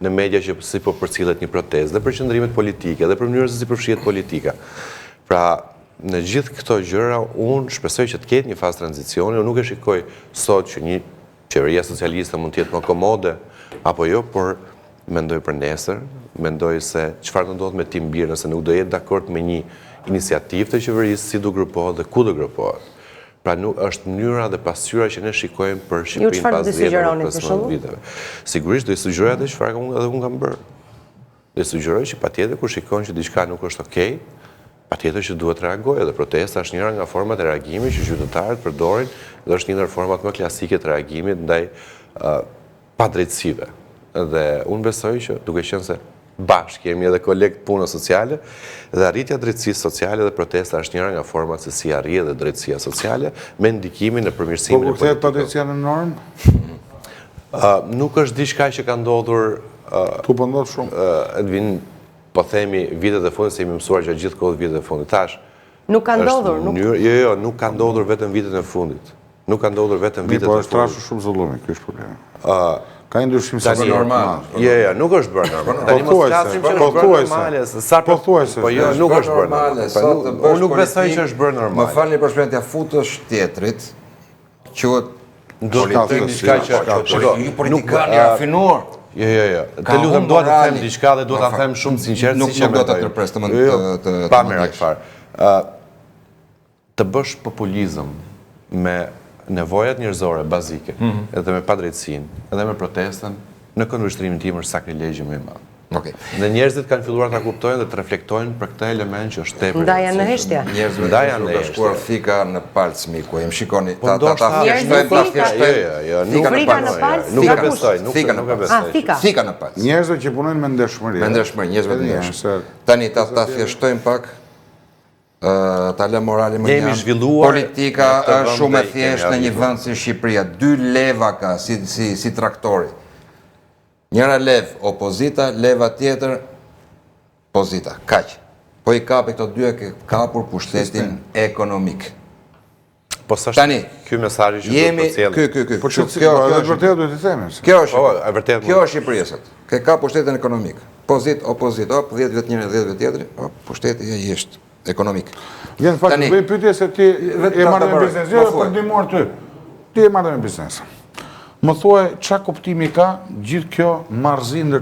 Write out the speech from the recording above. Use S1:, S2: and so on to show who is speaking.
S1: në media që si po përcillet një protestë, dhe për qëndrimet politike, dhe për mënyrën se si përfshihet politika. Pra, në gjithë këto gjëra, unë shpresoj që të ketë një fazë tranzicioni, unë nuk e shikoj sot që një qeveria socialiste mund të jetë më komode, apo jo, por mendoj për nesër, mendoj se çfarë do ndodh me Tim Bir nëse nuk do jetë dakord me një iniciativë të qeverisë, si do grupohet dhe ku do grupohet. Pra nuk është mënyra dhe pasqyra që ne shikojmë për Shqipërinë pas 10-15 viteve. Sigurisht do i sugjeroj atë çfarë edhe unë kam bërë. Do i sugjeroj që patjetër kur shikojnë që diçka nuk është okay, patjetër që duhet reagojë, dhe protesta është njëra nga format e reagimit që qytetarët përdorin, dhe është një ndër format më klasike të reagimit ndaj padrejtësive. Dhe unë besoj që duke qenë se bashkë jemi edhe kolegë punë sociale, dhe arritja drejtësisë sociale dhe protesta është njëra nga format se si arrijë dhe drejtësia sociale me ndikimin në përmirësimin e
S2: politikës. Po kthehet padrejtësia në normë?
S1: Nuk është diçka që ka ndodhur
S2: tu po ndodh shumë.
S1: Edvin, po themi vitet e fundit se jemi mësuar gjatë gjithë kohës vitet e fundit. Tash
S3: nuk ka ndodhur,
S1: Jo, nuk ka ndodhur vetëm vitet e fundit. Nuk ka ndodhur vetëm vitet e fundit.
S2: Po është trashur shumë zullumi, ky është problemi. Ka një ndryshim
S1: sa normal. Jo, nuk është bërë normal. Tani mos flasim që është bërë normale.
S2: Po thuajse.
S1: Po jo, nuk është bërë normale. Unë nuk besoj që është bërë normale.
S4: Më falni për shprehjen, futësh tjetrit, quhet politikani rafinuar.
S1: Jo. Të lutem, dua të them diçka dhe dua ta them shumë sinqert,
S4: siç e mendoj. Nuk do ta tërpres të
S1: pa merak fare. Të bësh populizëm me nevojat njerëzore bazike, edhe me padrejtësinë, edhe me protestën, në këndvështrimin tim është sakrilegji më i madh. Dhe njerëzit kanë filluar ta kuptojnë dhe të reflektojnë për këtë element që është tepër.
S3: Ndaja në heshtje.
S4: Njerëzve ka shkuar fika në palc miku, im shikoni, ta
S1: fjestojnë,
S3: Nuk e besoj,
S4: fika në palc.
S2: Njerëzve që punojnë me ndeshmëri.
S4: Me ndeshmëri, njerëzve të ndeshëm. Tani ta fjestojnë pak, ta lë moralin më janë. Politika është shumë e thjeshtë në një vend si Shqipëria. 2 leva ka si traktori. Njëra lev opozita, leva tjetër pozita. Kaq. Po i kapi këto dy, ke kapur pushtetin ekonomik.
S1: Po sa është ky mesazhi që do të
S4: sjellë?
S2: Po kjo është vërtet duhet të themi.
S4: Kjo është Shqipëria sot. Ke ka pushtetin ekonomik. Pozit, opozit, 10 vjet njëri, 10 vjet tjetri, pushteti i jeshtë ekonomik.
S2: Vjen fakt të bëj pyetje se ti e marrë me biznes, jo për ndihmuar ty. Ti e marrë me biznes. Më thuaj çfarë kuptimi ka gjithë kjo marrëzi ndër